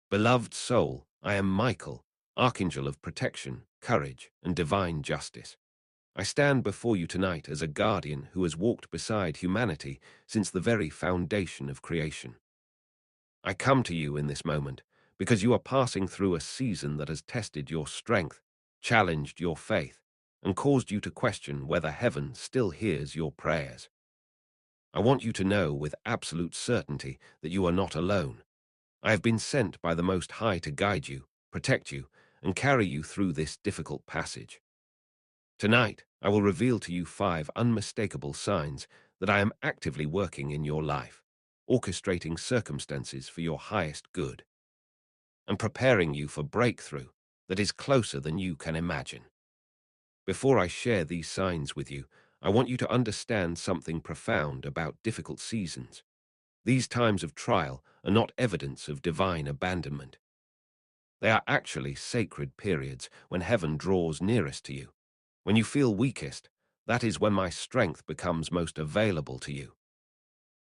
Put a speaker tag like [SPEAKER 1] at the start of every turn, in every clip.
[SPEAKER 1] Beloved soul, I am Michael, Archangel of protection, courage, and divine justice. I stand before you tonight as a guardian who has walked beside humanity since the very foundation of creation. I come to you in this moment because you are passing through a season that has tested your strength, challenged your faith, and caused you to question whether heaven still hears your prayers. I want you to know with absolute certainty that you are not alone. I have been sent by the Most High to guide you, protect you, and carry you through this difficult passage. Tonight, I will reveal to you 5 unmistakable signs that I am actively working in your life, orchestrating circumstances for your highest good, and preparing you for breakthrough that is closer than you can imagine. Before I share these signs with you, I want you to understand something profound about difficult seasons. These times of trial are not evidence of divine abandonment. They are actually sacred periods when heaven draws nearest to you. When you feel weakest, that is when my strength becomes most available to you.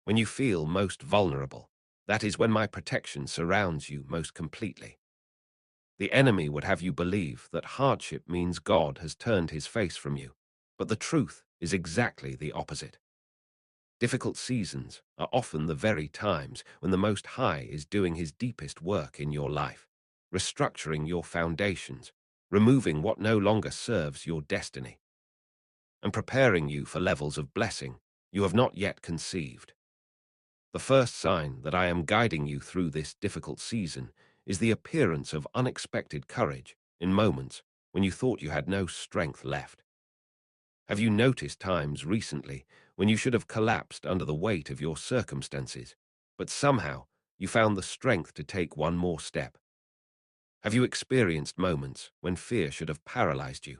[SPEAKER 1] When you feel most vulnerable, that is when my protection surrounds you most completely. The enemy would have you believe that hardship means God has turned his face from you, but the truth is exactly the opposite. Difficult seasons are often the very times when the Most High is doing his deepest work in your life, restructuring your foundations, removing what no longer serves your destiny, and preparing you for levels of blessing you have not yet conceived. The first sign that I am guiding you through this difficult season is the appearance of unexpected courage in moments when you thought you had no strength left. Have you noticed times recently when you should have collapsed under the weight of your circumstances, but somehow you found the strength to take one more step? Have you experienced moments when fear should have paralyzed you,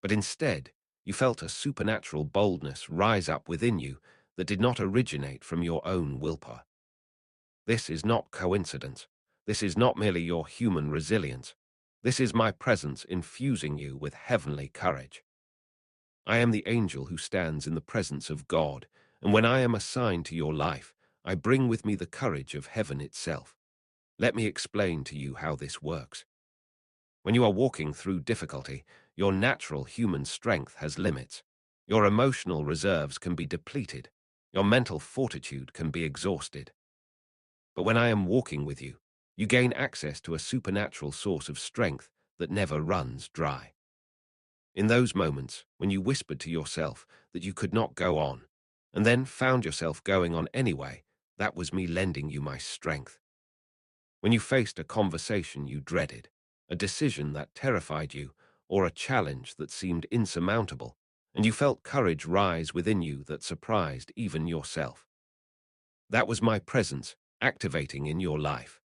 [SPEAKER 1] but instead you felt a supernatural boldness rise up within you that did not originate from your own willpower? This is not coincidence. This is not merely your human resilience. This is my presence infusing you with heavenly courage. I am the angel who stands in the presence of God, and when I am assigned to your life, I bring with me the courage of heaven itself. Let me explain to you how this works. When you are walking through difficulty, your natural human strength has limits. Your emotional reserves can be depleted. Your mental fortitude can be exhausted. But when I am walking with you, you gain access to a supernatural source of strength that never runs dry. In those moments when you whispered to yourself that you could not go on, and then found yourself going on anyway, that was me lending you my strength. When you faced a conversation you dreaded, a decision that terrified you, or a challenge that seemed insurmountable, and you felt courage rise within you that surprised even yourself. That was my presence activating in your life.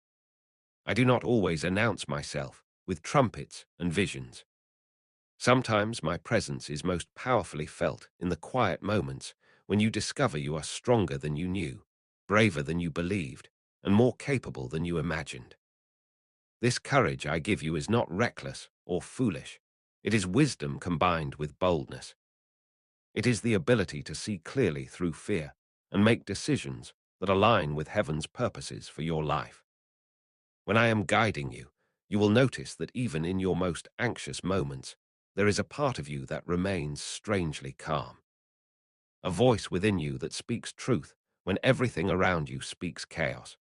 [SPEAKER 1] I do not always announce myself with trumpets and visions. Sometimes my presence is most powerfully felt in the quiet moments when you discover you are stronger than you knew, braver than you believed, and more capable than you imagined. This courage I give you is not reckless or foolish. It is wisdom combined with boldness. It is the ability to see clearly through fear and make decisions that align with heaven's purposes for your life. When I am guiding you, you will notice that even in your most anxious moments, there is a part of you that remains strangely calm. A voice within you that speaks truth when everything around you speaks chaos.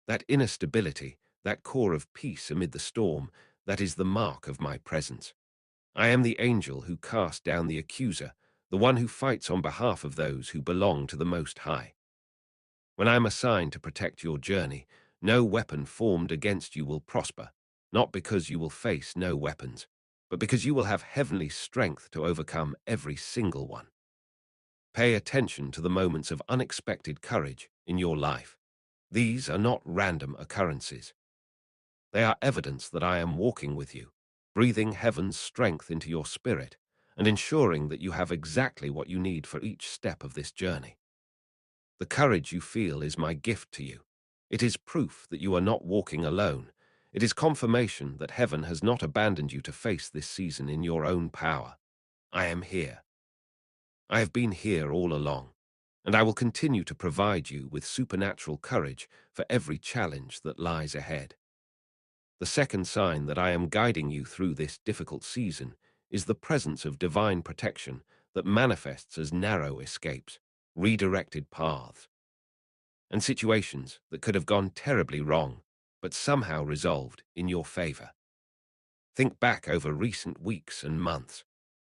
[SPEAKER 1] That inner stability, that core of peace amid the storm, that is the mark of my presence. I am the angel who casts down the accuser, the one who fights on behalf of those who belong to the Most High. When I am assigned to protect your journey, no weapon formed against you will prosper, not because you will face no weapons, but because you will have heavenly strength to overcome every single one. Pay attention to the moments of unexpected courage in your life. These are not random occurrences. They are evidence that I am walking with you, breathing heaven's strength into your spirit, and ensuring that you have exactly what you need for each step of this journey. The courage you feel is my gift to you. It is proof that you are not walking alone. It is confirmation that heaven has not abandoned you to face this season in your own power. I am here. I have been here all along, and I will continue to provide you with supernatural courage for every challenge that lies ahead. The second sign that I am guiding you through this difficult season is the presence of divine protection that manifests as narrow escapes, redirected paths, and situations that could have gone terribly wrong, but somehow resolved in your favor. Think back over recent weeks and months.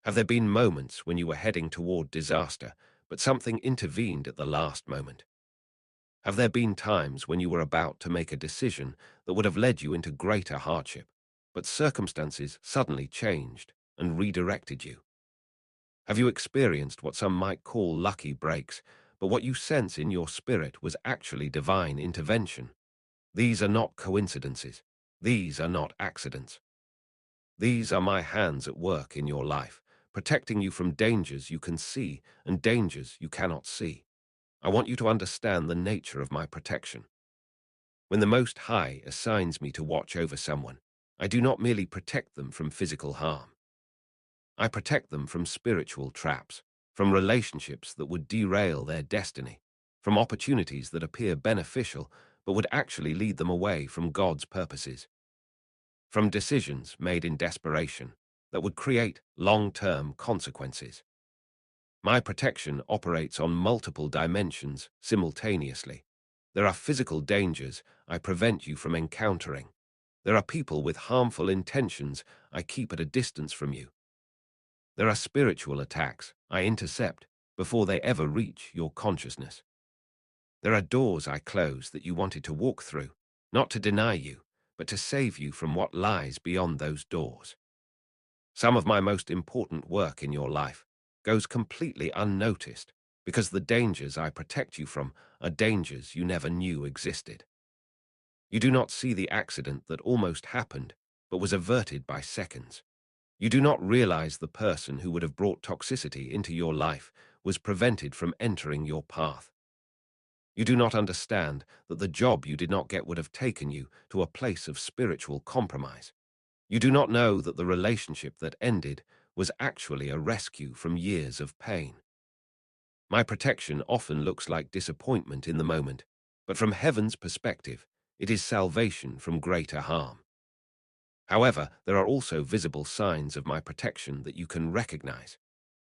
[SPEAKER 1] Have there been moments when you were heading toward disaster, but something intervened at the last moment? Have there been times when you were about to make a decision that would have led you into greater hardship, but circumstances suddenly changed and redirected you? Have you experienced what some might call lucky breaks, but what you sense in your spirit was actually divine intervention? These are not coincidences. These are not accidents. These are my hands at work in your life, protecting you from dangers you can see and dangers you cannot see. I want you to understand the nature of my protection. When the Most High assigns me to watch over someone, I do not merely protect them from physical harm. I protect them from spiritual traps, from relationships that would derail their destiny, from opportunities that appear beneficial but would actually lead them away from God's purposes, from decisions made in desperation that would create long-term consequences. My protection operates on multiple dimensions simultaneously. There are physical dangers I prevent you from encountering. There are people with harmful intentions I keep at a distance from you. There are spiritual attacks I intercept before they ever reach your consciousness. There are doors I close that you wanted to walk through, not to deny you, but to save you from what lies beyond those doors. Some of my most important work in your life goes completely unnoticed because the dangers I protect you from are dangers you never knew existed. You do not see the accident that almost happened but was averted by seconds. You do not realize the person who would have brought toxicity into your life was prevented from entering your path. You do not understand that the job you did not get would have taken you to a place of spiritual compromise. You do not know that the relationship that ended was actually a rescue from years of pain. My protection often looks like disappointment in the moment, but from heaven's perspective, it is salvation from greater harm. However, there are also visible signs of my protection that you can recognize.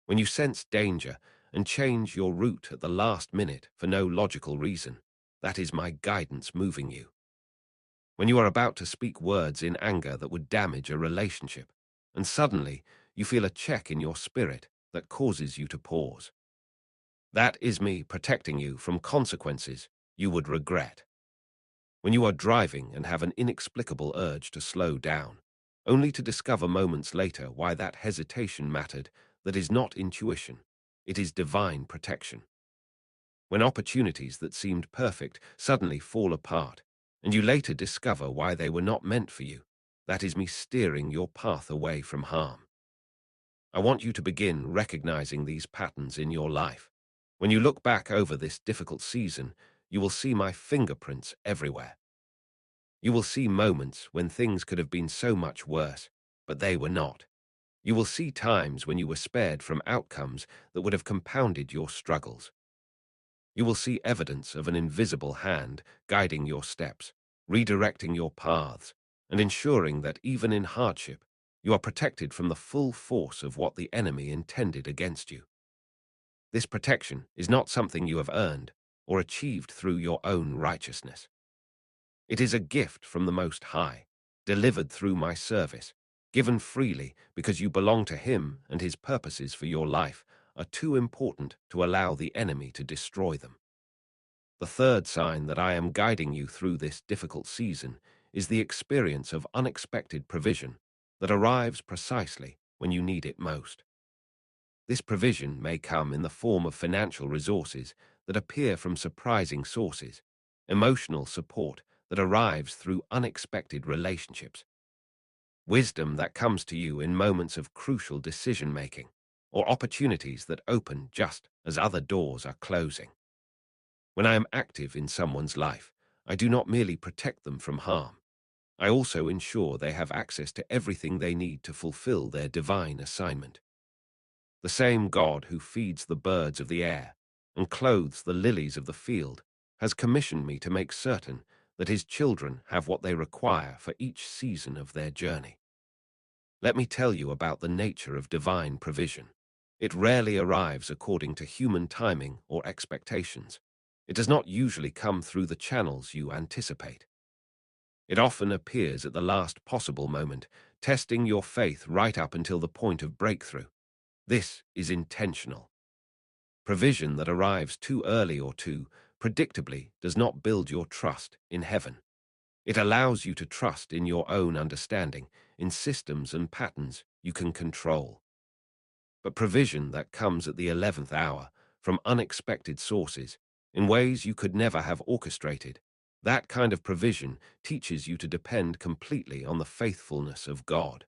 [SPEAKER 1] When you sense danger and change your route at the last minute for no logical reason, that is my guidance moving you. When you are about to speak words in anger that would damage a relationship, and suddenly you feel a check in your spirit that causes you to pause. That is me protecting you from consequences you would regret. When you are driving and have an inexplicable urge to slow down, only to discover moments later why that hesitation mattered, that is not intuition, it is divine protection. When opportunities that seemed perfect suddenly fall apart, and you later discover why they were not meant for you, that is me steering your path away from harm. I want you to begin recognizing these patterns in your life. When you look back over this difficult season, you will see my fingerprints everywhere. You will see moments when things could have been so much worse, but they were not. You will see times when you were spared from outcomes that would have compounded your struggles. You will see evidence of an invisible hand guiding your steps, redirecting your paths, and ensuring that even in hardship, you are protected from the full force of what the enemy intended against you. This protection is not something you have earned or achieved through your own righteousness. It is a gift from the Most High, delivered through my service, given freely because you belong to Him, and His purposes for your life are too important to allow the enemy to destroy them. The third sign that I am guiding you through this difficult season is the experience of unexpected provision that arrives precisely when you need it most. This provision may come in the form of financial resources that appear from surprising sources, emotional support that arrives through unexpected relationships, wisdom that comes to you in moments of crucial decision-making, or opportunities that open just as other doors are closing. When I am active in someone's life, I do not merely protect them from harm. I also ensure they have access to everything they need to fulfill their divine assignment. The same God who feeds the birds of the air and clothes the lilies of the field has commissioned me to make certain that his children have what they require for each season of their journey. Let me tell you about the nature of divine provision. It rarely arrives according to human timing or expectations. It does not usually come through the channels you anticipate. It often appears at the last possible moment, testing your faith right up until the point of breakthrough. This is intentional. Provision that arrives too early or too predictably does not build your trust in heaven. It allows you to trust in your own understanding, in systems and patterns you can control. But provision that comes at the 11th hour, from unexpected sources, in ways you could never have orchestrated, that kind of provision teaches you to depend completely on the faithfulness of God.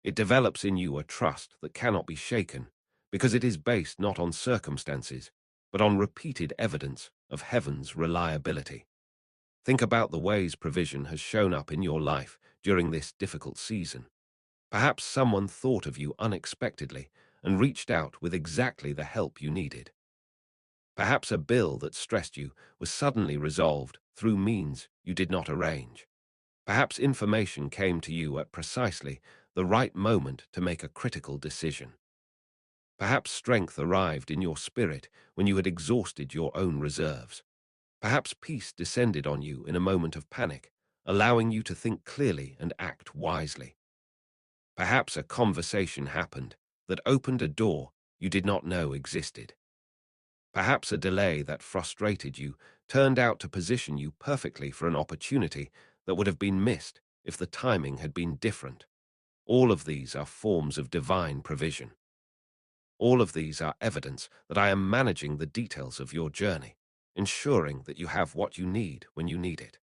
[SPEAKER 1] It develops in you a trust that cannot be shaken, because it is based not on circumstances, but on repeated evidence of heaven's reliability. Think about the ways provision has shown up in your life during this difficult season. Perhaps someone thought of you unexpectedly and reached out with exactly the help you needed. Perhaps a bill that stressed you was suddenly resolved through means you did not arrange. Perhaps information came to you at precisely the right moment to make a critical decision. Perhaps strength arrived in your spirit when you had exhausted your own reserves. Perhaps peace descended on you in a moment of panic, allowing you to think clearly and act wisely. Perhaps a conversation happened that opened a door you did not know existed. Perhaps a delay that frustrated you turned out to position you perfectly for an opportunity that would have been missed if the timing had been different. All of these are forms of divine provision. All of these are evidence that I am managing the details of your journey, ensuring that you have what you need when you need it.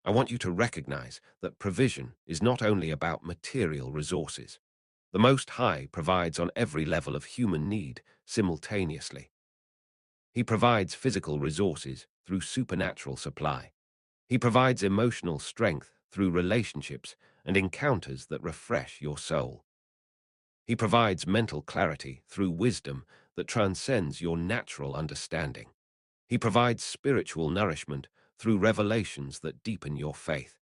[SPEAKER 1] I want you to recognize that provision is not only about material resources. The Most High provides on every level of human need simultaneously. He provides physical resources through supernatural supply. He provides emotional strength through relationships and encounters that refresh your soul. He provides mental clarity through wisdom that transcends your natural understanding. He provides spiritual nourishment through revelations that deepen your faith.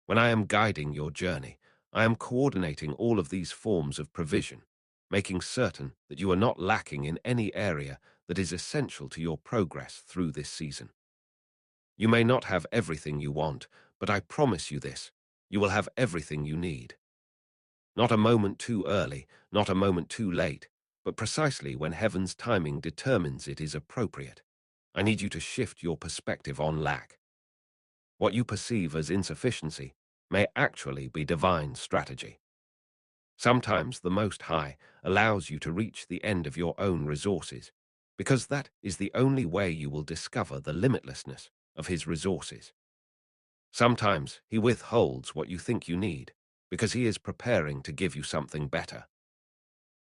[SPEAKER 1] When I am guiding your journey, I am coordinating all of these forms of provision, making certain that you are not lacking in any area that is essential to your progress through this season. You may not have everything you want, but I promise you this, you will have everything you need. Not a moment too early, not a moment too late, but precisely when heaven's timing determines it is appropriate. I need you to shift your perspective on lack. What you perceive as insufficiency may actually be divine strategy. Sometimes the Most High allows you to reach the end of your own resources, because that is the only way you will discover the limitlessness of His resources. Sometimes He withholds what you think you need, because He is preparing to give you something better.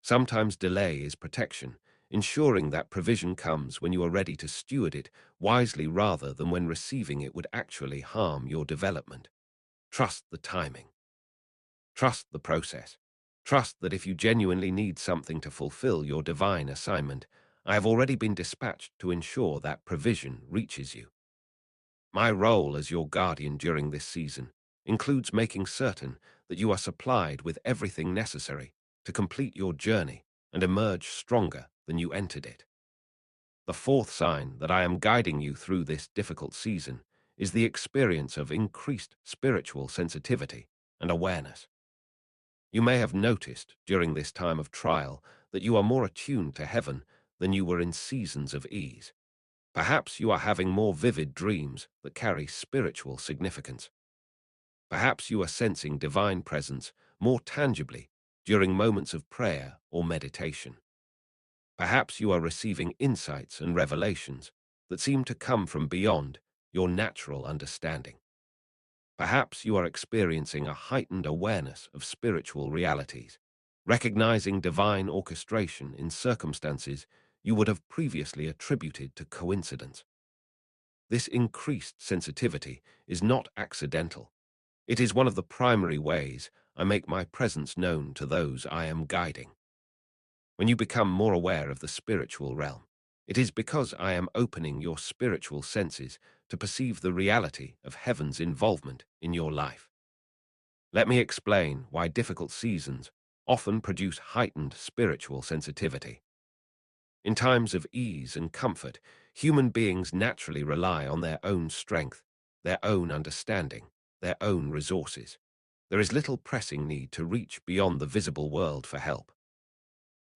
[SPEAKER 1] Sometimes delay is protection, ensuring that provision comes when you are ready to steward it wisely rather than when receiving it would actually harm your development. Trust the timing. Trust the process. Trust that if you genuinely need something to fulfill your divine assignment, I have already been dispatched to ensure that provision reaches you. My role as your guardian during this season includes making certain that you are supplied with everything necessary to complete your journey and emerge stronger than you entered it. The fourth sign that I am guiding you through this difficult season is the experience of increased spiritual sensitivity and awareness. You may have noticed during this time of trial that you are more attuned to heaven than you were in seasons of ease. Perhaps you are having more vivid dreams that carry spiritual significance. Perhaps you are sensing divine presence more tangibly during moments of prayer or meditation. Perhaps you are receiving insights and revelations that seem to come from beyond your natural understanding. Perhaps you are experiencing a heightened awareness of spiritual realities, recognizing divine orchestration in circumstances you would have previously attributed to coincidence. This increased sensitivity is not accidental. It is one of the primary ways I make my presence known to those I am guiding. When you become more aware of the spiritual realm, it is because I am opening your spiritual senses to perceive the reality of heaven's involvement in your life. Let me explain why difficult seasons often produce heightened spiritual sensitivity. In times of ease and comfort, human beings naturally rely on their own strength, their own understanding, their own resources. There is little pressing need to reach beyond the visible world for help.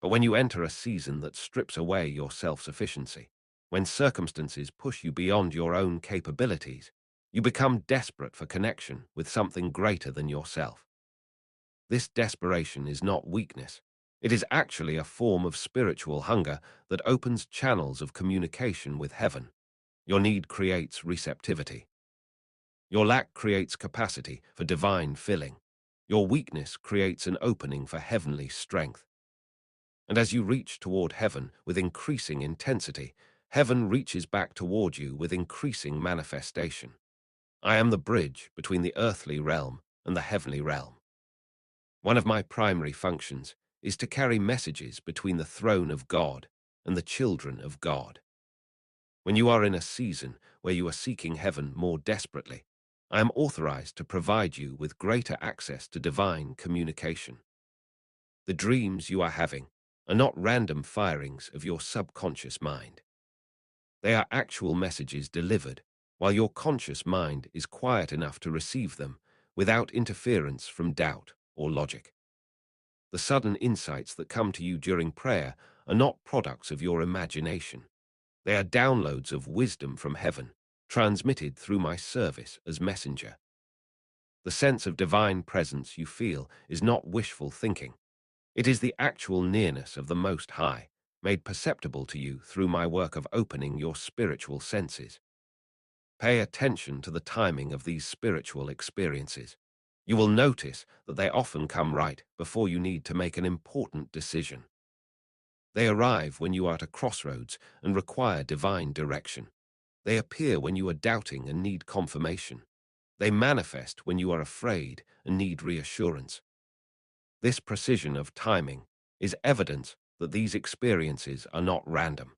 [SPEAKER 1] But when you enter a season that strips away your self-sufficiency, when circumstances push you beyond your own capabilities, you become desperate for connection with something greater than yourself. This desperation is not weakness. It is actually a form of spiritual hunger that opens channels of communication with heaven. Your need creates receptivity. Your lack creates capacity for divine filling. Your weakness creates an opening for heavenly strength. And as you reach toward heaven with increasing intensity, heaven reaches back toward you with increasing manifestation. I am the bridge between the earthly realm and the heavenly realm. One of my primary functions is to carry messages between the throne of God and the children of God. When you are in a season where you are seeking heaven more desperately, I am authorized to provide you with greater access to divine communication. The dreams you are having are not random firings of your subconscious mind. They are actual messages delivered while your conscious mind is quiet enough to receive them without interference from doubt or logic. The sudden insights that come to you during prayer are not products of your imagination. They are downloads of wisdom from heaven, transmitted through my service as messenger. The sense of divine presence you feel is not wishful thinking. It is the actual nearness of the Most High, made perceptible to you through my work of opening your spiritual senses. Pay attention to the timing of these spiritual experiences. You will notice that they often come right before you need to make an important decision. They arrive when you are at a crossroads and require divine direction. They appear when you are doubting and need confirmation. They manifest when you are afraid and need reassurance. This precision of timing is evidence that these experiences are not random.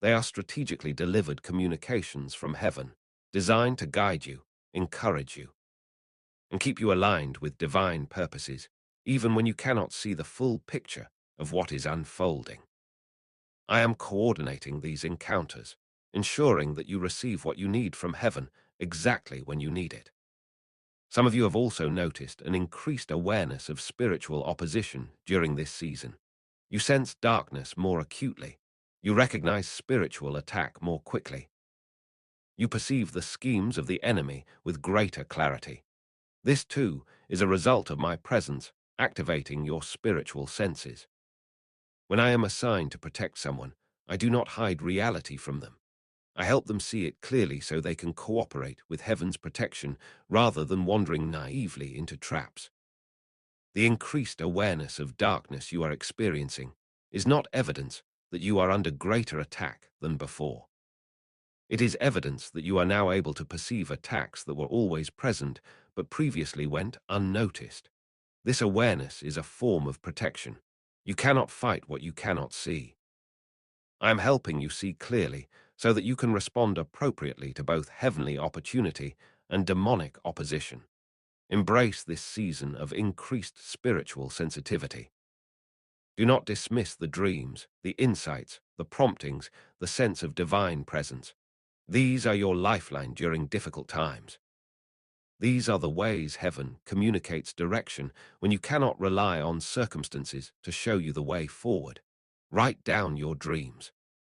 [SPEAKER 1] They are strategically delivered communications from heaven, designed to guide you, encourage you, and keep you aligned with divine purposes, even when you cannot see the full picture of what is unfolding. I am coordinating these encounters, ensuring that you receive what you need from heaven exactly when you need it. Some of you have also noticed an increased awareness of spiritual opposition during this season. You sense darkness more acutely. You recognize spiritual attack more quickly. You perceive the schemes of the enemy with greater clarity. This, too, is a result of my presence activating your spiritual senses. When I am assigned to protect someone, I do not hide reality from them. I help them see it clearly so they can cooperate with heaven's protection rather than wandering naively into traps. The increased awareness of darkness you are experiencing is not evidence that you are under greater attack than before. It is evidence that you are now able to perceive attacks that were always present but previously went unnoticed. This awareness is a form of protection. You cannot fight what you cannot see. I am helping you see clearly so that you can respond appropriately to both heavenly opportunity and demonic opposition. Embrace this season of increased spiritual sensitivity. Do not dismiss the dreams, the insights, the promptings, the sense of divine presence. These are your lifeline during difficult times. These are the ways heaven communicates direction when you cannot rely on circumstances to show you the way forward. Write down your dreams.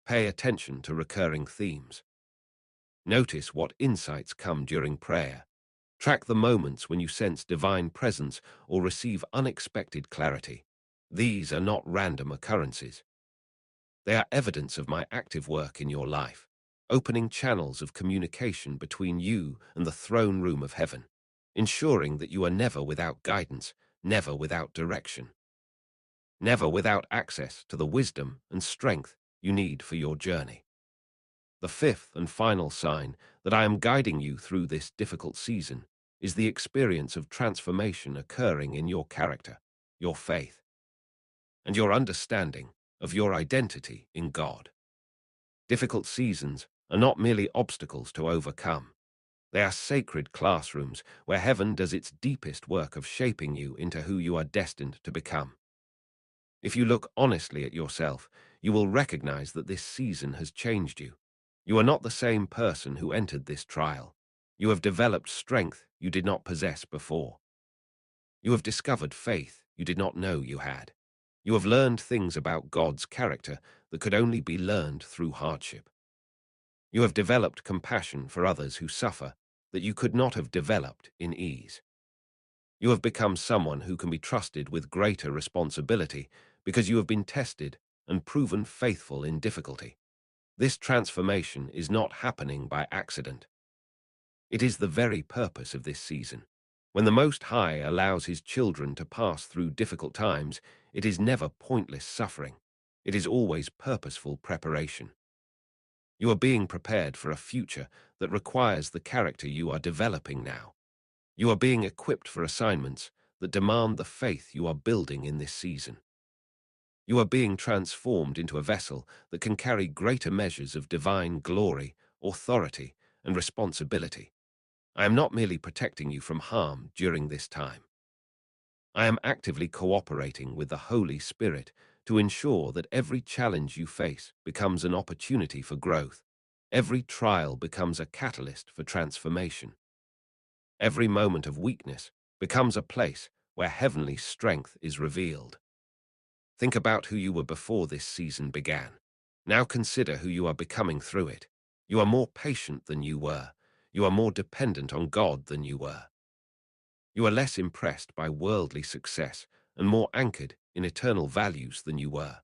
[SPEAKER 1] Pay attention to recurring themes. Notice what insights come during prayer. Track the moments when you sense divine presence or receive unexpected clarity. These are not random occurrences. They are evidence of my active work in your life, opening channels of communication between you and the throne room of heaven, ensuring that you are never without guidance, never without direction, never without access to the wisdom and strength you need for your journey. The fifth and final sign that I am guiding you through this difficult season is the experience of transformation occurring in your character, your faith, and your understanding of your identity in God. Difficult seasons are not merely obstacles to overcome. They are sacred classrooms where heaven does its deepest work of shaping you into who you are destined to become. If you look honestly at yourself, you will recognize that this season has changed you. You are not the same person who entered this trial. You have developed strength you did not possess before. You have discovered faith you did not know you had. You have learned things about God's character that could only be learned through hardship. You have developed compassion for others who suffer that you could not have developed in ease. You have become someone who can be trusted with greater responsibility because you have been tested and proven faithful in difficulty. This transformation is not happening by accident. It is the very purpose of this season. When the Most High allows his children to pass through difficult times, it is never pointless suffering. It is always purposeful preparation. You are being prepared for a future that requires the character you are developing now. You are being equipped for assignments that demand the faith you are building in this season. You are being transformed into a vessel that can carry greater measures of divine glory, authority, and responsibility. I am not merely protecting you from harm during this time. I am actively cooperating with the Holy Spirit to ensure that every challenge you face becomes an opportunity for growth. Every trial becomes a catalyst for transformation. Every moment of weakness becomes a place where heavenly strength is revealed. Think about who you were before this season began. Now consider who you are becoming through it. You are more patient than you were. You are more dependent on God than you were. You are less impressed by worldly success and more anchored in eternal values than you were.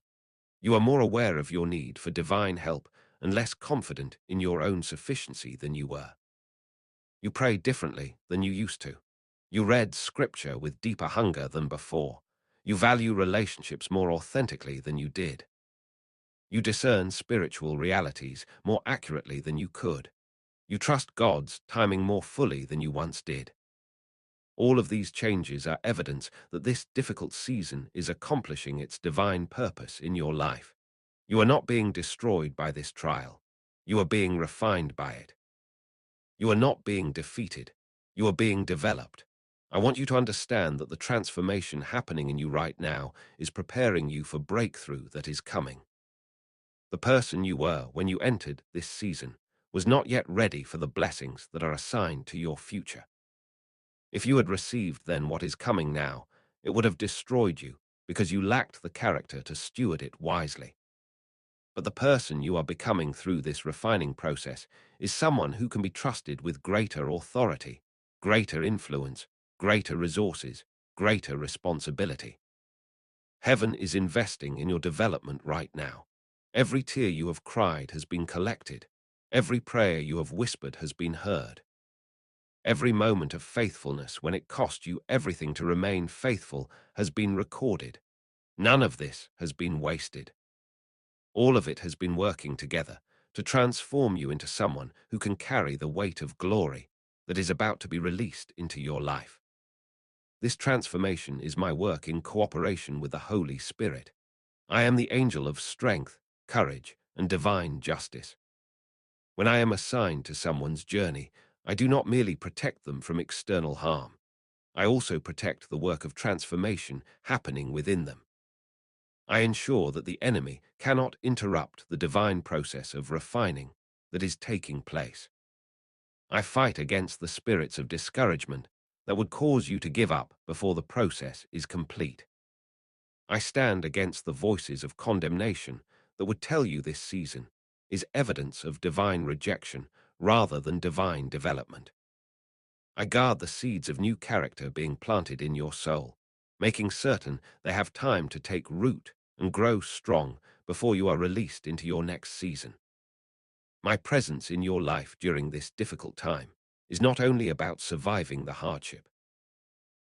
[SPEAKER 1] You are more aware of your need for divine help and less confident in your own sufficiency than you were. You pray differently than you used to. You read scripture with deeper hunger than before. You value relationships more authentically than you did. You discern spiritual realities more accurately than you could. You trust God's timing more fully than you once did. All of these changes are evidence that this difficult season is accomplishing its divine purpose in your life. You are not being destroyed by this trial. You are being refined by it. You are not being defeated. You are being developed. I want you to understand that the transformation happening in you right now is preparing you for breakthrough that is coming. The person you were when you entered this season was not yet ready for the blessings that are assigned to your future. If you had received then what is coming now, it would have destroyed you because you lacked the character to steward it wisely. But the person you are becoming through this refining process is someone who can be trusted with greater authority, greater influence, greater resources, greater responsibility. Heaven is investing in your development right now. Every tear you have cried has been collected. Every prayer you have whispered has been heard. Every moment of faithfulness when it cost you everything to remain faithful has been recorded. None of this has been wasted. All of it has been working together to transform you into someone who can carry the weight of glory that is about to be released into your life. This transformation is my work in cooperation with the Holy Spirit. I am the angel of strength, courage, and divine justice. When I am assigned to someone's journey, I do not merely protect them from external harm. I also protect the work of transformation happening within them. I ensure that the enemy cannot interrupt the divine process of refining that is taking place. I fight against the spirits of discouragement that would cause you to give up before the process is complete. I stand against the voices of condemnation that would tell you this season is evidence of divine rejection rather than divine development. I guard the seeds of new character being planted in your soul, making certain they have time to take root and grow strong before you are released into your next season. My presence in your life during this difficult time is not only about surviving the hardship.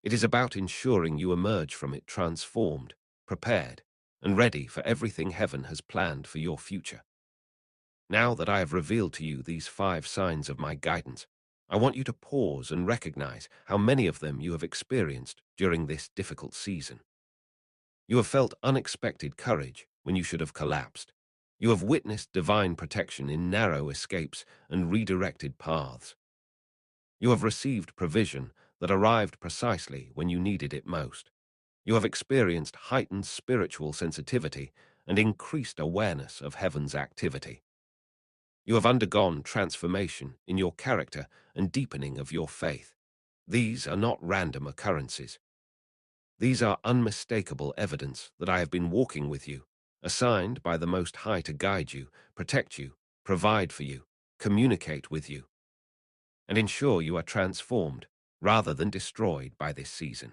[SPEAKER 1] It is about ensuring you emerge from it transformed, prepared, and ready for everything heaven has planned for your future. Now that I have revealed to you these 5 signs of my guidance, I want you to pause and recognize how many of them you have experienced during this difficult season. You have felt unexpected courage when you should have collapsed. You have witnessed divine protection in narrow escapes and redirected paths. You have received provision that arrived precisely when you needed it most. You have experienced heightened spiritual sensitivity and increased awareness of heaven's activity. You have undergone transformation in your character and deepening of your faith. These are not random occurrences. These are unmistakable evidence that I have been walking with you, assigned by the Most High to guide you, protect you, provide for you, communicate with you, and ensure you are transformed rather than destroyed by this season.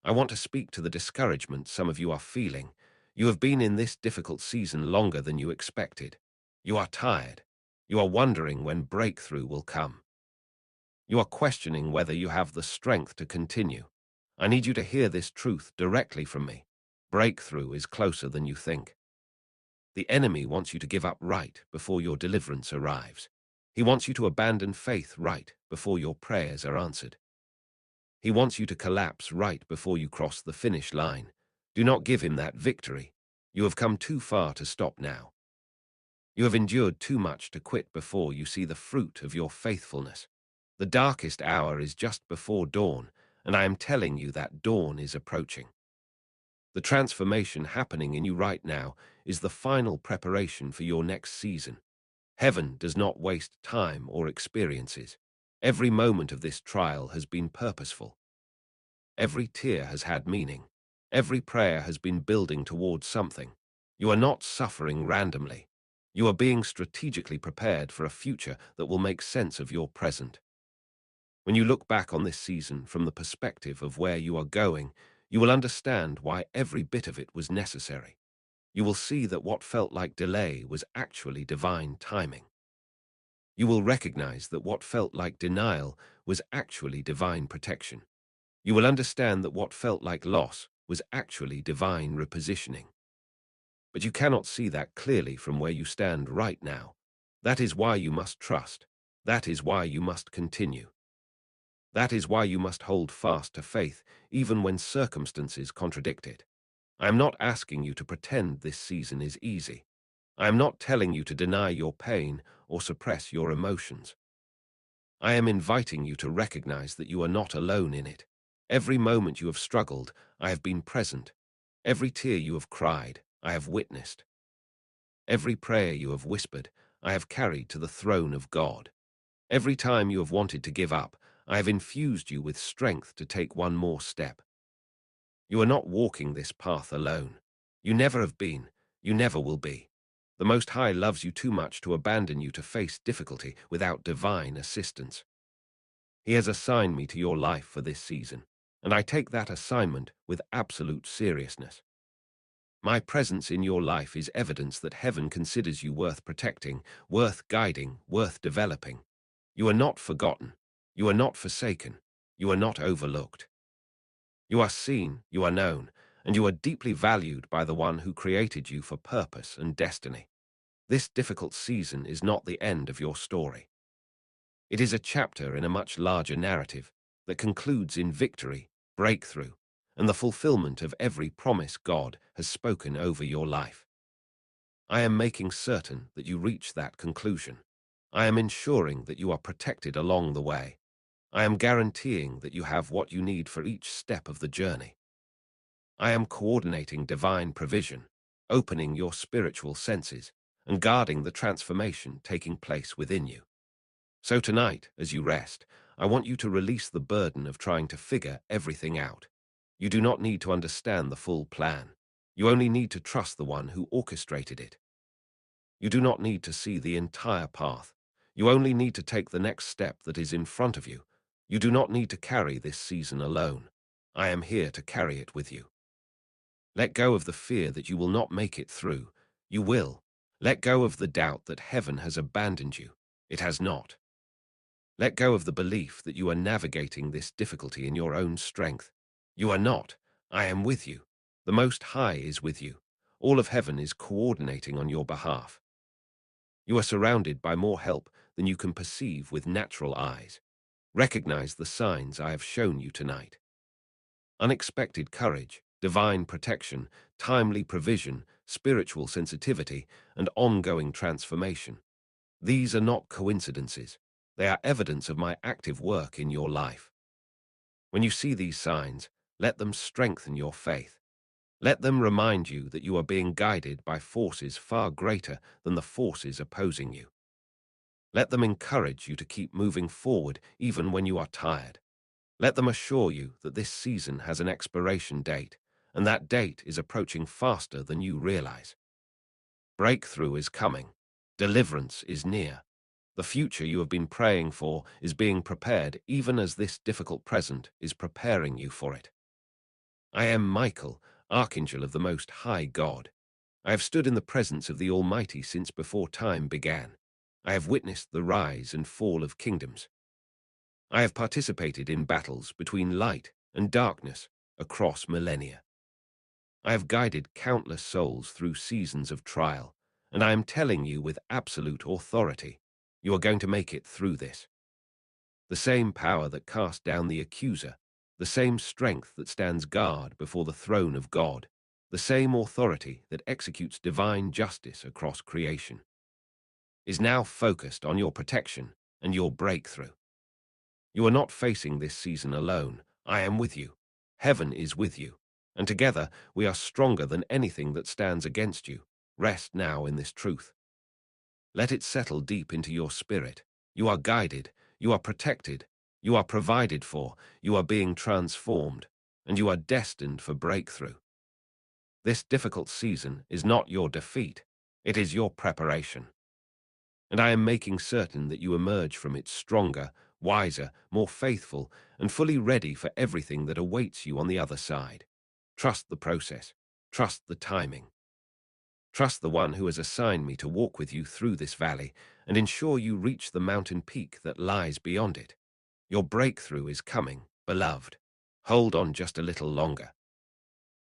[SPEAKER 1] I want to speak to the discouragement some of you are feeling. You have been in this difficult season longer than you expected. You are tired. You are wondering when breakthrough will come. You are questioning whether you have the strength to continue. I need you to hear this truth directly from me. Breakthrough is closer than you think. The enemy wants you to give up right before your deliverance arrives. He wants you to abandon faith right before your prayers are answered. He wants you to collapse right before you cross the finish line. Do not give him that victory. You have come too far to stop now. You have endured too much to quit before you see the fruit of your faithfulness. The darkest hour is just before dawn, and I am telling you that dawn is approaching. The transformation happening in you right now is the final preparation for your next season. Heaven does not waste time or experiences. Every moment of this trial has been purposeful. Every tear has had meaning. Every prayer has been building towards something. You are not suffering randomly. You are being strategically prepared for a future that will make sense of your present. When you look back on this season from the perspective of where you are going, you will understand why every bit of it was necessary. You will see that what felt like delay was actually divine timing. You will recognize that what felt like denial was actually divine protection. You will understand that what felt like loss was actually divine repositioning. But you cannot see that clearly from where you stand right now. That is why you must trust. That is why you must continue. That is why you must hold fast to faith, even when circumstances contradict it. I am not asking you to pretend this season is easy. I am not telling you to deny your pain or suppress your emotions. I am inviting you to recognize that you are not alone in it. Every moment you have struggled, I have been present. Every tear you have cried, I have witnessed. Every prayer you have whispered, I have carried to the throne of God. Every time you have wanted to give up, I have infused you with strength to take one more step. You are not walking this path alone. You never have been. You never will be. The Most High loves you too much to abandon you to face difficulty without divine assistance. He has assigned me to your life for this season, and I take that assignment with absolute seriousness. My presence in your life is evidence that heaven considers you worth protecting, worth guiding, worth developing. You are not forgotten. You are not forsaken. You are not overlooked. You are seen, you are known, and you are deeply valued by the one who created you for purpose and destiny. This difficult season is not the end of your story. It is a chapter in a much larger narrative that concludes in victory, breakthrough, and the fulfillment of every promise God has spoken over your life. I am making certain that you reach that conclusion. I am ensuring that you are protected along the way. I am guaranteeing that you have what you need for each step of the journey. I am coordinating divine provision, opening your spiritual senses, and guarding the transformation taking place within you. So tonight, as you rest, I want you to release the burden of trying to figure everything out. You do not need to understand the full plan. You only need to trust the one who orchestrated it. You do not need to see the entire path. You only need to take the next step that is in front of you. You do not need to carry this season alone. I am here to carry it with you. Let go of the fear that you will not make it through. You will. Let go of the doubt that heaven has abandoned you. It has not. Let go of the belief that you are navigating this difficulty in your own strength. You are not. I am with you. The Most High is with you. All of heaven is coordinating on your behalf. You are surrounded by more help than you can perceive with natural eyes. Recognize the signs I have shown you tonight. Unexpected courage, divine protection, timely provision, spiritual sensitivity, and ongoing transformation. These are not coincidences. They are evidence of my active work in your life. When you see these signs, let them strengthen your faith. Let them remind you that you are being guided by forces far greater than the forces opposing you. Let them encourage you to keep moving forward even when you are tired. Let them assure you that this season has an expiration date, and that date is approaching faster than you realize. Breakthrough is coming. Deliverance is near. The future you have been praying for is being prepared even as this difficult present is preparing you for it. I am Michael, Archangel of the Most High God. I have stood in the presence of the Almighty since before time began. I have witnessed the rise and fall of kingdoms. I have participated in battles between light and darkness across millennia. I have guided countless souls through seasons of trial, and I am telling you with absolute authority, you are going to make it through this. The same power that cast down the accuser, the same strength that stands guard before the throne of God, the same authority that executes divine justice across creation, is now focused on your protection and your breakthrough. You are not facing this season alone. I am with you. Heaven is with you. And together we are stronger than anything that stands against you. Rest now in this truth. Let it settle deep into your spirit. You are guided. You are protected. You are provided for. You are being transformed. And you are destined for breakthrough. This difficult season is not your defeat. It is your preparation. And I am making certain that you emerge from it stronger, wiser, more faithful, and fully ready for everything that awaits you on the other side. Trust the process. Trust the timing. Trust the one who has assigned me to walk with you through this valley and ensure you reach the mountain peak that lies beyond it. Your breakthrough is coming, beloved. Hold on just a little longer.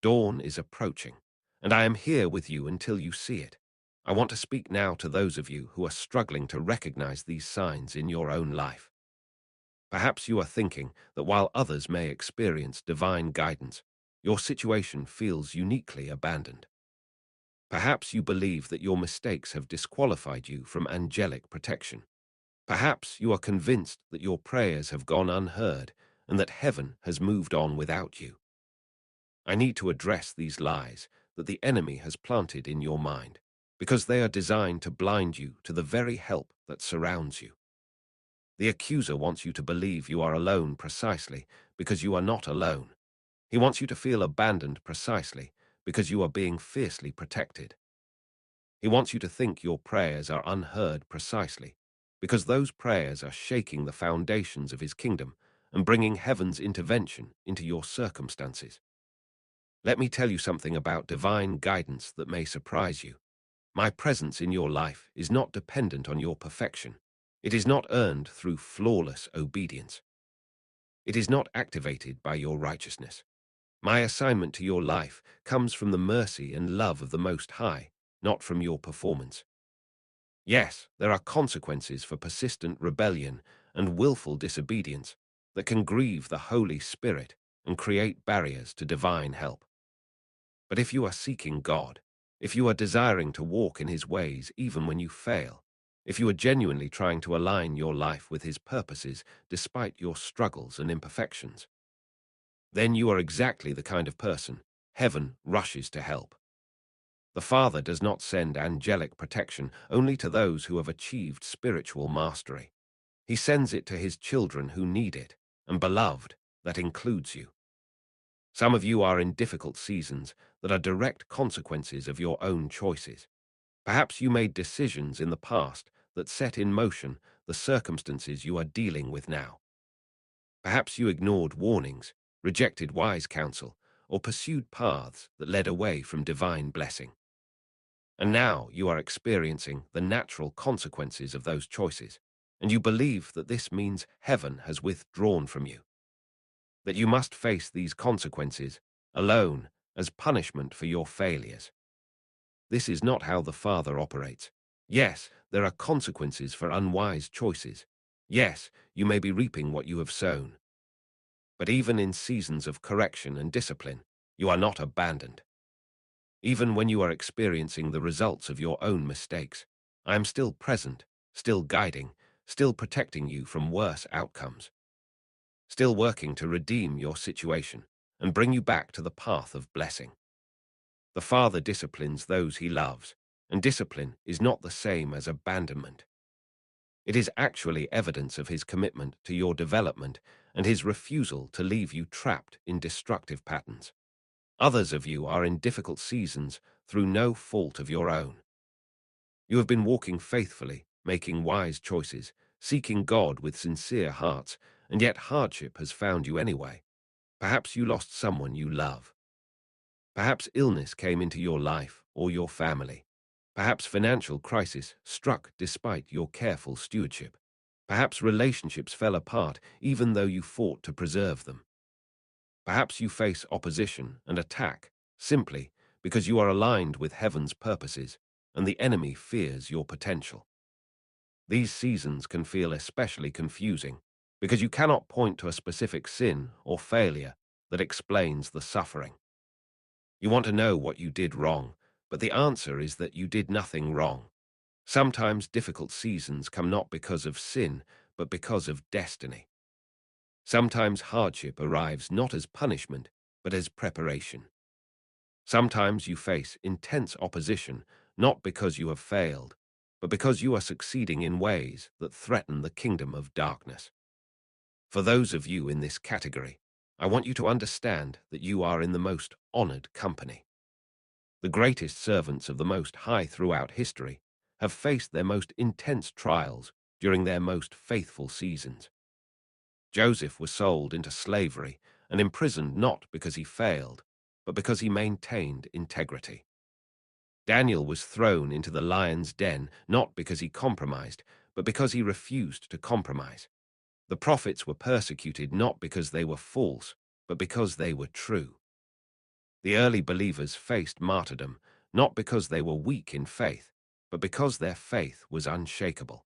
[SPEAKER 1] Dawn is approaching, and I am here with you until you see it. I want to speak now to those of you who are struggling to recognize these signs in your own life. Perhaps you are thinking that while others may experience divine guidance, your situation feels uniquely abandoned. Perhaps you believe that your mistakes have disqualified you from angelic protection. Perhaps you are convinced that your prayers have gone unheard and that heaven has moved on without you. I need to address these lies that the enemy has planted in your mind, because they are designed to blind you to the very help that surrounds you. The accuser wants you to believe you are alone precisely because you are not alone. He wants you to feel abandoned precisely because you are being fiercely protected. He wants you to think your prayers are unheard precisely because those prayers are shaking the foundations of his kingdom and bringing heaven's intervention into your circumstances. Let me tell you something about divine guidance that may surprise you. My presence in your life is not dependent on your perfection. It is not earned through flawless obedience. It is not activated by your righteousness. My assignment to your life comes from the mercy and love of the Most High, not from your performance. Yes, there are consequences for persistent rebellion and willful disobedience that can grieve the Holy Spirit and create barriers to divine help. But if you are seeking God, if you are desiring to walk in his ways even when you fail, if you are genuinely trying to align your life with his purposes despite your struggles and imperfections, then you are exactly the kind of person heaven rushes to help. The Father does not send angelic protection only to those who have achieved spiritual mastery. He sends it to his children who need it, and beloved, that includes you. Some of you are in difficult seasons that are direct consequences of your own choices. Perhaps you made decisions in the past that set in motion the circumstances you are dealing with now. Perhaps you ignored warnings, rejected wise counsel, or pursued paths that led away from divine blessing. And now you are experiencing the natural consequences of those choices, and you believe that this means heaven has withdrawn from you, that you must face these consequences alone as punishment for your failures. This is not how the Father operates. Yes, there are consequences for unwise choices. Yes, you may be reaping what you have sown. But even in seasons of correction and discipline, You are not abandoned. Even when you are experiencing the results of your own mistakes, I am still present, still guiding, still protecting you from worse outcomes, still working to redeem your situation and bring you back to the path of blessing. The Father disciplines those he loves, and discipline is not the same as abandonment. It is actually evidence of his commitment to your development and his refusal to leave you trapped in destructive patterns. Others of you are in difficult seasons through no fault of your own. You have been walking faithfully, making wise choices, seeking God with sincere hearts, and yet hardship has found you anyway. Perhaps you lost someone you love. Perhaps illness came into your life or your family. Perhaps financial crisis struck despite your careful stewardship. Perhaps relationships fell apart even though you fought to preserve them. Perhaps you face opposition and attack simply because you are aligned with heaven's purposes and the enemy fears your potential. These seasons can feel especially confusing because you cannot point to a specific sin or failure that explains the suffering. You want to know what you did wrong, but the answer is that you did nothing wrong. Sometimes difficult seasons come not because of sin, but because of destiny. Sometimes hardship arrives not as punishment, but as preparation. Sometimes you face intense opposition, not because you have failed, but because you are succeeding in ways that threaten the kingdom of darkness. For those of you in this category, I want you to understand that you are in the most honored company. The greatest servants of the Most High throughout history have faced their most intense trials during their most faithful seasons. Joseph was sold into slavery and imprisoned not because he failed, but because he maintained integrity. Daniel was thrown into the lion's den not because he compromised, but because he refused to compromise. The prophets were persecuted not because they were false, but because they were true. The early believers faced martyrdom not because they were weak in faith, but because their faith was unshakable.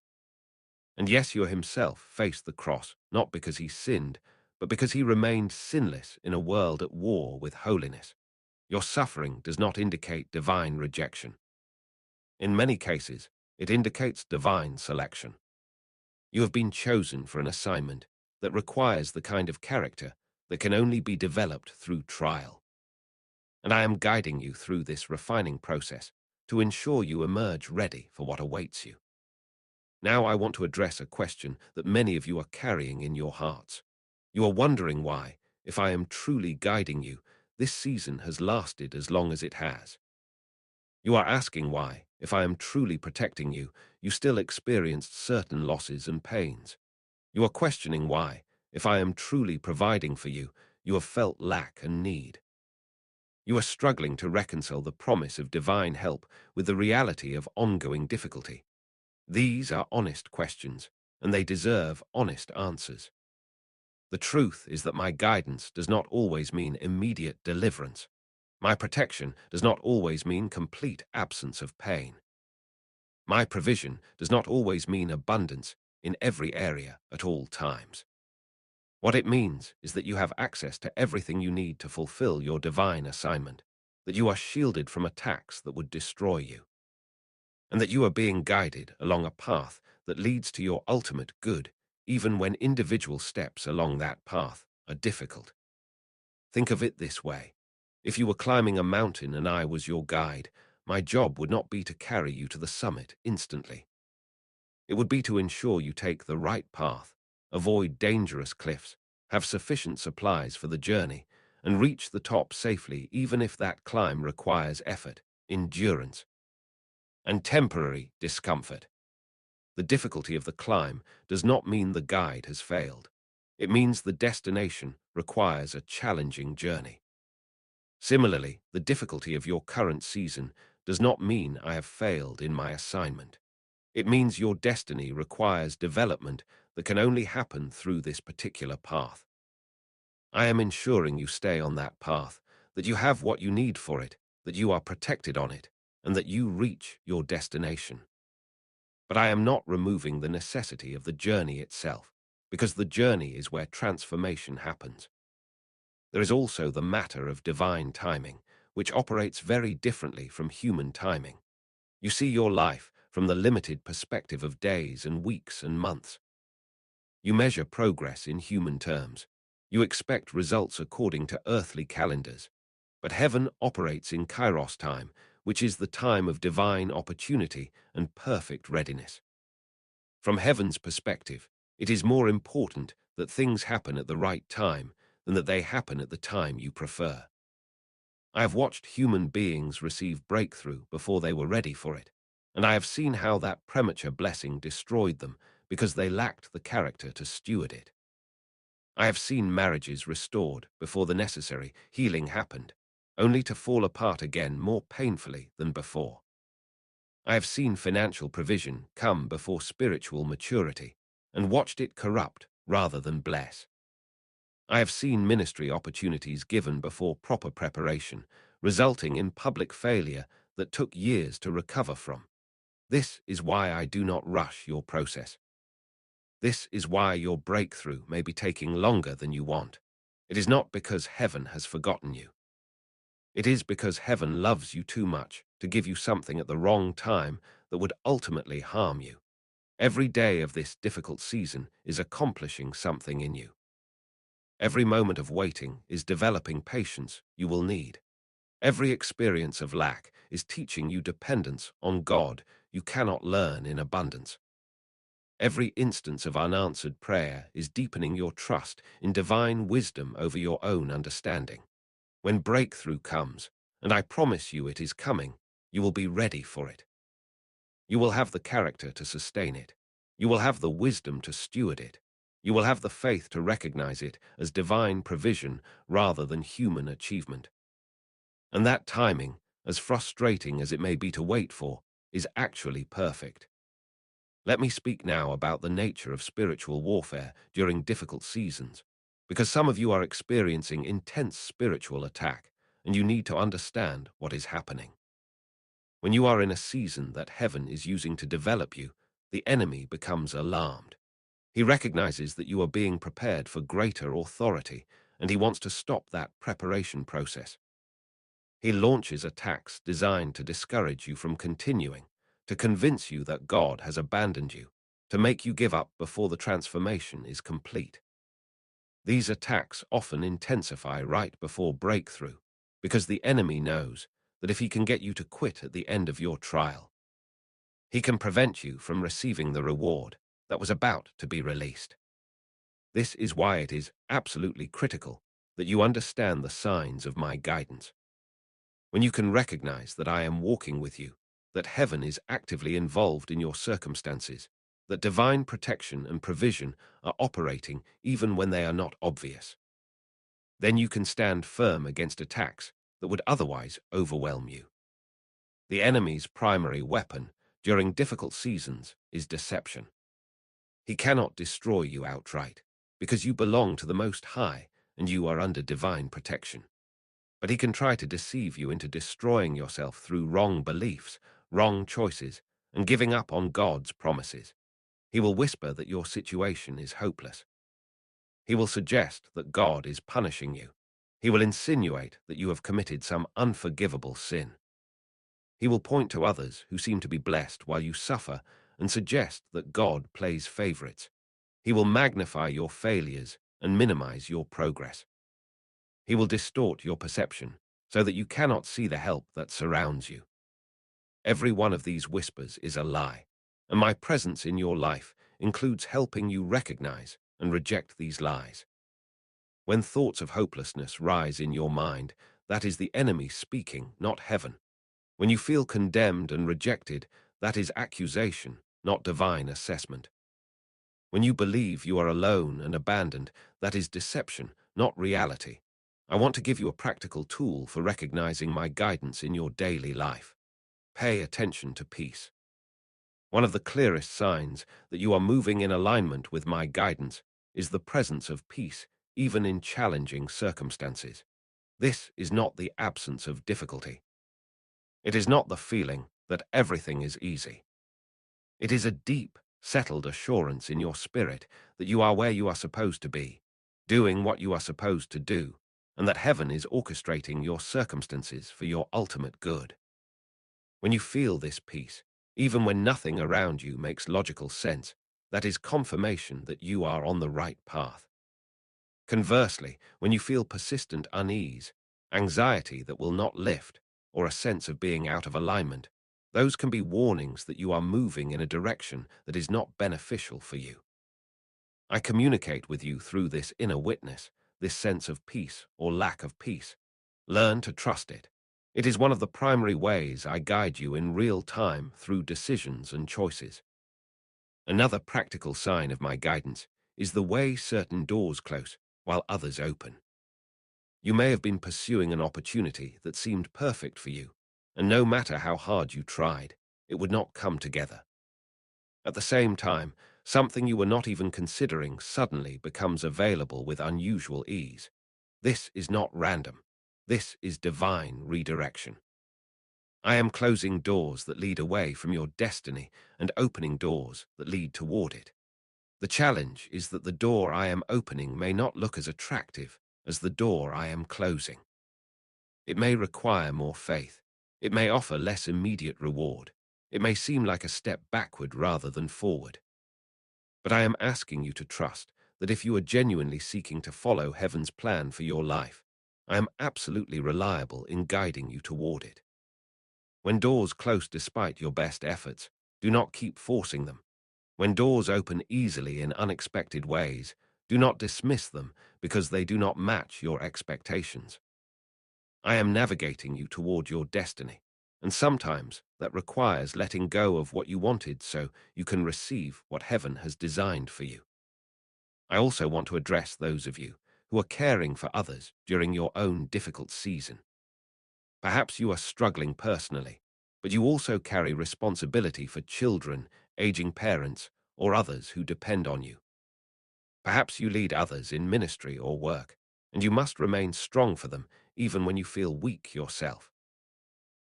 [SPEAKER 1] And Yeshua himself faced the cross not because he sinned, but because he remained sinless in a world at war with holiness. Your suffering does not indicate divine rejection. In many cases, it indicates divine selection. You have been chosen for an assignment that requires the kind of character that can only be developed through trial. And I am guiding you through this refining process to ensure you emerge ready for what awaits you. Now I want to address a question that many of you are carrying in your hearts. You are wondering why, if I am truly guiding you, this season has lasted as long as it has. You are asking why, if I am truly protecting you, you still experienced certain losses and pains. You are questioning why, if I am truly providing for you, you have felt lack and need. You are struggling to reconcile the promise of divine help with the reality of ongoing difficulty. These are honest questions, and they deserve honest answers. The truth is that my guidance does not always mean immediate deliverance. My protection does not always mean complete absence of pain. My provision does not always mean abundance in every area at all times. What it means is that you have access to everything you need to fulfill your divine assignment, that you are shielded from attacks that would destroy you, and that you are being guided along a path that leads to your ultimate good, even when individual steps along that path are difficult. Think of it this way. If you were climbing a mountain and I was your guide, my job would not be to carry you to the summit instantly. It would be to ensure you take the right path, avoid dangerous cliffs, have sufficient supplies for the journey, and reach the top safely even if that climb requires effort, endurance, and temporary discomfort. The difficulty of the climb does not mean the guide has failed. It means the destination requires a challenging journey. Similarly, the difficulty of your current season does not mean I have failed in my assignment. It means your destiny requires development that can only happen through this particular path. I am ensuring you stay on that path, that you have what you need for it, that you are protected on it, and that you reach your destination. But I am not removing the necessity of the journey itself, because the journey is where transformation happens. There is also the matter of divine timing, which operates very differently from human timing. You see your life from the limited perspective of days and weeks and months. You measure progress in human terms. You expect results according to earthly calendars. But heaven operates in Kairos time, which is the time of divine opportunity and perfect readiness. From heaven's perspective, it is more important that things happen at the right time than that they happen at the time you prefer. I have watched human beings receive breakthrough before they were ready for it, and I have seen how that premature blessing destroyed them because they lacked the character to steward it. I have seen marriages restored before the necessary healing happened, only to fall apart again more painfully than before. I have seen financial provision come before spiritual maturity and watched it corrupt rather than bless. I have seen ministry opportunities given before proper preparation, resulting in public failure that took years to recover from. This is why I do not rush your process. This is why your breakthrough may be taking longer than you want. It is not because heaven has forgotten you. It is because heaven loves you too much to give you something at the wrong time that would ultimately harm you. Every day of this difficult season is accomplishing something in you. Every moment of waiting is developing patience you will need. Every experience of lack is teaching you dependence on God you cannot learn in abundance. Every instance of unanswered prayer is deepening your trust in divine wisdom over your own understanding. When breakthrough comes, and I promise you it is coming, you will be ready for it. You will have the character to sustain it. You will have the wisdom to steward it. You will have the faith to recognize it as divine provision rather than human achievement. And that timing, as frustrating as it may be to wait for, is actually perfect. Let me speak now about the nature of spiritual warfare during difficult seasons, because some of you are experiencing intense spiritual attack, and you need to understand what is happening. When you are in a season that heaven is using to develop you, the enemy becomes alarmed. He recognizes that you are being prepared for greater authority, and he wants to stop that preparation process. He launches attacks designed to discourage you from continuing, to convince you that God has abandoned you, to make you give up before the transformation is complete. These attacks often intensify right before breakthrough, because the enemy knows that if he can get you to quit at the end of your trial, he can prevent you from receiving the reward that was about to be released. This is why it is absolutely critical that you understand the signs of my guidance. When you can recognize that I am walking with you, that heaven is actively involved in your circumstances, that divine protection and provision are operating even when they are not obvious, then you can stand firm against attacks that would otherwise overwhelm you. The enemy's primary weapon during difficult seasons is deception. He cannot destroy you outright, because you belong to the Most High and you are under divine protection. But he can try to deceive you into destroying yourself through wrong beliefs, wrong choices, and giving up on God's promises. He will whisper that your situation is hopeless. He will suggest that God is punishing you. He will insinuate that you have committed some unforgivable sin. He will point to others who seem to be blessed while you suffer and suggest that God plays favorites. He will magnify your failures and minimize your progress. He will distort your perception so that you cannot see the help that surrounds you. Every one of these whispers is a lie, and my presence in your life includes helping you recognize and reject these lies. When thoughts of hopelessness rise in your mind, that is the enemy speaking, not heaven. When you feel condemned and rejected, that is accusation, not divine assessment. When you believe you are alone and abandoned, that is deception, not reality. I want to give you a practical tool for recognizing my guidance in your daily life. Pay attention to peace. One of the clearest signs that you are moving in alignment with my guidance is the presence of peace, even in challenging circumstances. This is not the absence of difficulty. It is not the feeling that everything is easy. It is a deep, settled assurance in your spirit that you are where you are supposed to be, doing what you are supposed to do, and that heaven is orchestrating your circumstances for your ultimate good. When you feel this peace, even when nothing around you makes logical sense, that is confirmation that you are on the right path. Conversely, when you feel persistent unease, anxiety that will not lift, or a sense of being out of alignment, those can be warnings that you are moving in a direction that is not beneficial for you. I communicate with you through this inner witness, this sense of peace or lack of peace. Learn to trust it. It is one of the primary ways I guide you in real time through decisions and choices. Another practical sign of my guidance is the way certain doors close while others open. You may have been pursuing an opportunity that seemed perfect for you, and no matter how hard you tried, it would not come together. At the same time, something you were not even considering suddenly becomes available with unusual ease. This is not random. This is divine redirection. I am closing doors that lead away from your destiny and opening doors that lead toward it. The challenge is that the door I am opening may not look as attractive as the door I am closing. It may require more faith. It may offer less immediate reward. It may seem like a step backward rather than forward. But I am asking you to trust that if you are genuinely seeking to follow heaven's plan for your life, I am absolutely reliable in guiding you toward it. When doors close despite your best efforts, do not keep forcing them. When doors open easily in unexpected ways, do not dismiss them because they do not match your expectations. I am navigating you toward your destiny, and sometimes that requires letting go of what you wanted so you can receive what heaven has designed for you. I also want to address those of you who are caring for others during your own difficult season. Perhaps you are struggling personally, but you also carry responsibility for children, aging parents, or others who depend on you. Perhaps you lead others in ministry or work, and you must remain strong for them even when you feel weak yourself.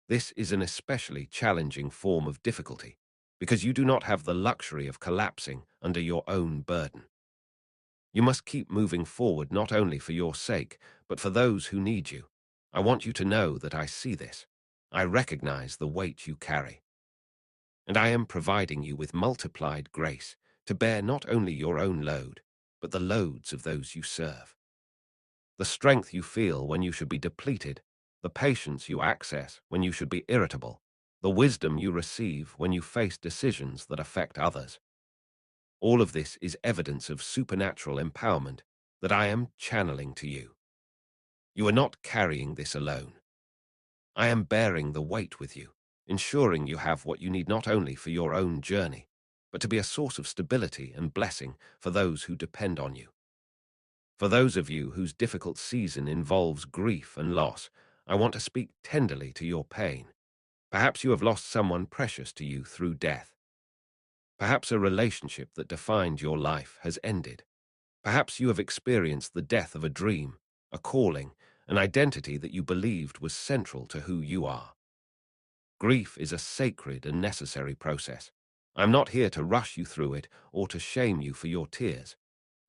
[SPEAKER 1] This is an especially challenging form of difficulty because you do not have the luxury of collapsing under your own burden. You must keep moving forward not only for your sake, but for those who need you. I want you to know that I see this. I recognize the weight you carry. And I am providing you with multiplied grace to bear not only your own load, but the loads of those you serve. The strength you feel when you should be depleted, the patience you access when you should be irritable, the wisdom you receive when you face decisions that affect others. All of this is evidence of supernatural empowerment that I am channeling to you. You are not carrying this alone. I am bearing the weight with you, ensuring you have what you need not only for your own journey, but to be a source of stability and blessing for those who depend on you. For those of you whose difficult season involves grief and loss, I want to speak tenderly to your pain. Perhaps you have lost someone precious to you through death. Perhaps a relationship that defined your life has ended. Perhaps you have experienced the death of a dream, a calling, an identity that you believed was central to who you are. Grief is a sacred and necessary process. I'm not here to rush you through it or to shame you for your tears,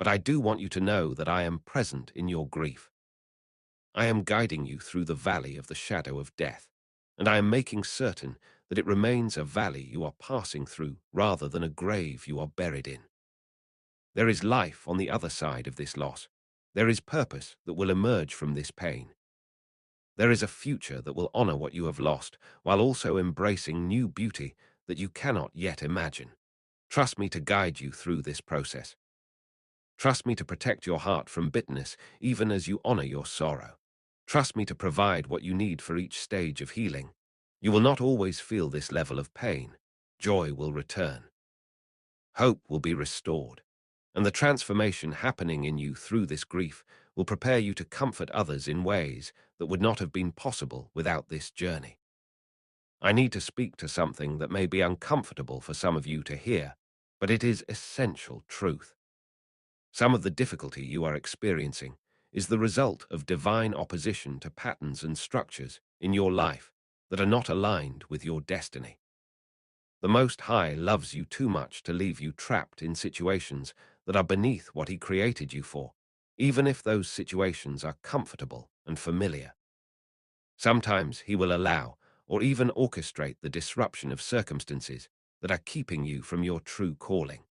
[SPEAKER 1] but I do want you to know that I am present in your grief. I am guiding you through the valley of the shadow of death, and I am making certain that it remains a valley you are passing through rather than a grave you are buried in. There is life on the other side of this loss. There is purpose that will emerge from this pain. There is a future that will honor what you have lost, while also embracing new beauty that you cannot yet imagine. Trust me to guide you through this process. Trust me to protect your heart from bitterness, even as you honor your sorrow. Trust me to provide what you need for each stage of healing. You will not always feel this level of pain. Joy will return. Hope will be restored. And the transformation happening in you through this grief will prepare you to comfort others in ways that would not have been possible without this journey. I need to speak to something that may be uncomfortable for some of you to hear, but it is essential truth. Some of the difficulty you are experiencing is the result of divine opposition to patterns and structures in your life that are not aligned with your destiny. The Most High loves you too much to leave you trapped in situations that are beneath what He created you for, even if those situations are comfortable and familiar. Sometimes he will allow or even orchestrate the disruption of circumstances that are keeping you from your true calling.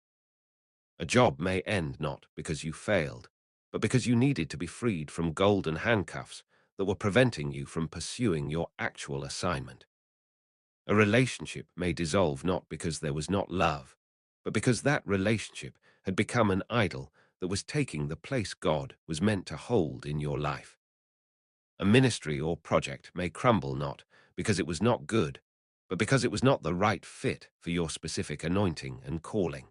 [SPEAKER 1] A job may end not because you failed, but because you needed to be freed from golden handcuffs that were preventing you from pursuing your actual assignment. A relationship may dissolve not because there was not love, but because that relationship had become an idol that was taking the place God was meant to hold in your life. A ministry or project may crumble not because it was not good, but because it was not the right fit for your specific anointing and calling.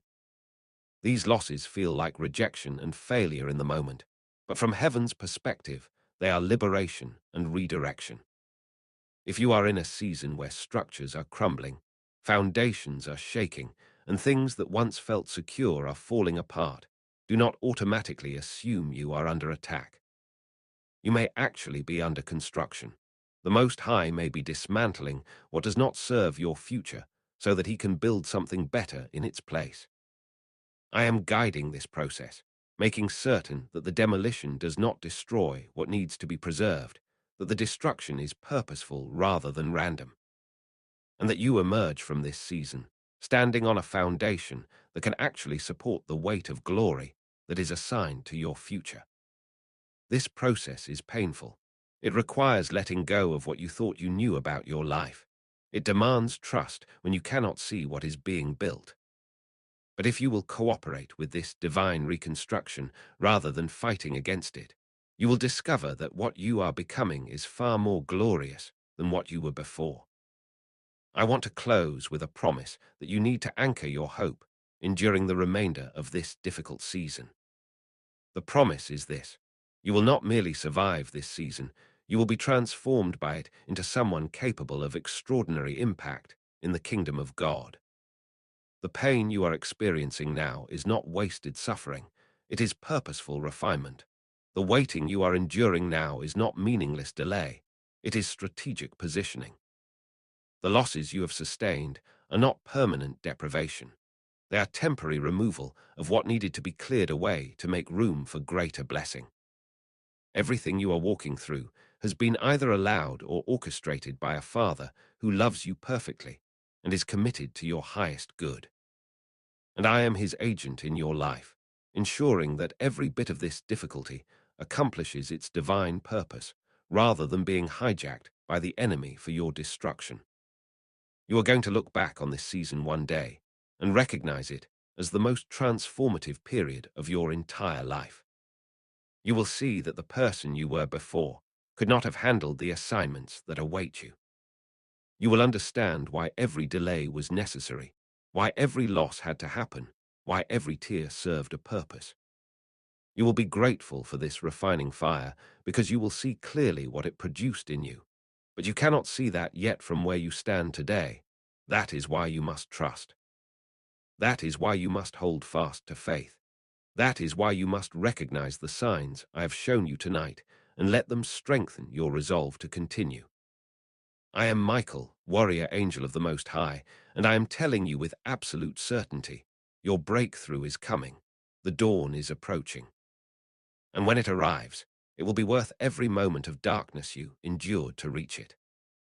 [SPEAKER 1] These losses feel like rejection and failure in the moment, but from heaven's perspective, they are liberation and redirection. If you are in a season where structures are crumbling, foundations are shaking, and things that once felt secure are falling apart, do not automatically assume you are under attack. You may actually be under construction. The Most High may be dismantling what does not serve your future so that he can build something better in its place. I am guiding this process, making certain that the demolition does not destroy what needs to be preserved, that the destruction is purposeful rather than random, and that you emerge from this season standing on a foundation that can actually support the weight of glory that is assigned to your future. This process is painful. It requires letting go of what you thought you knew about your life. It demands trust when you cannot see what is being built. But if you will cooperate with this divine reconstruction rather than fighting against it, you will discover that what you are becoming is far more glorious than what you were before. I want to close with a promise that you need to anchor your hope enduring the remainder of this difficult season. The promise is this: you will not merely survive this season, you will be transformed by it into someone capable of extraordinary impact in the kingdom of God. The pain you are experiencing now is not wasted suffering, it is purposeful refinement. The waiting you are enduring now is not meaningless delay, it is strategic positioning. The losses you have sustained are not permanent deprivation. They are temporary removal of what needed to be cleared away to make room for greater blessing. Everything you are walking through has been either allowed or orchestrated by a Father who loves you perfectly and is committed to your highest good. And I am his agent in your life, ensuring that every bit of this difficulty accomplishes its divine purpose, rather than being hijacked by the enemy for your destruction. You are going to look back on this season one day and recognize it as the most transformative period of your entire life. You will see that the person you were before could not have handled the assignments that await you. You will understand why every delay was necessary, why every loss had to happen, why every tear served a purpose. You will be grateful for this refining fire because you will see clearly what it produced in you. But you cannot see that yet from where you stand today. That is why you must trust. That is why you must hold fast to faith. That is why you must recognize the signs I have shown you tonight and let them strengthen your resolve to continue. I am Michael, warrior angel of the Most High, and I am telling you with absolute certainty, your breakthrough is coming. The dawn is approaching. And when it arrives, it will be worth every moment of darkness you endured to reach it.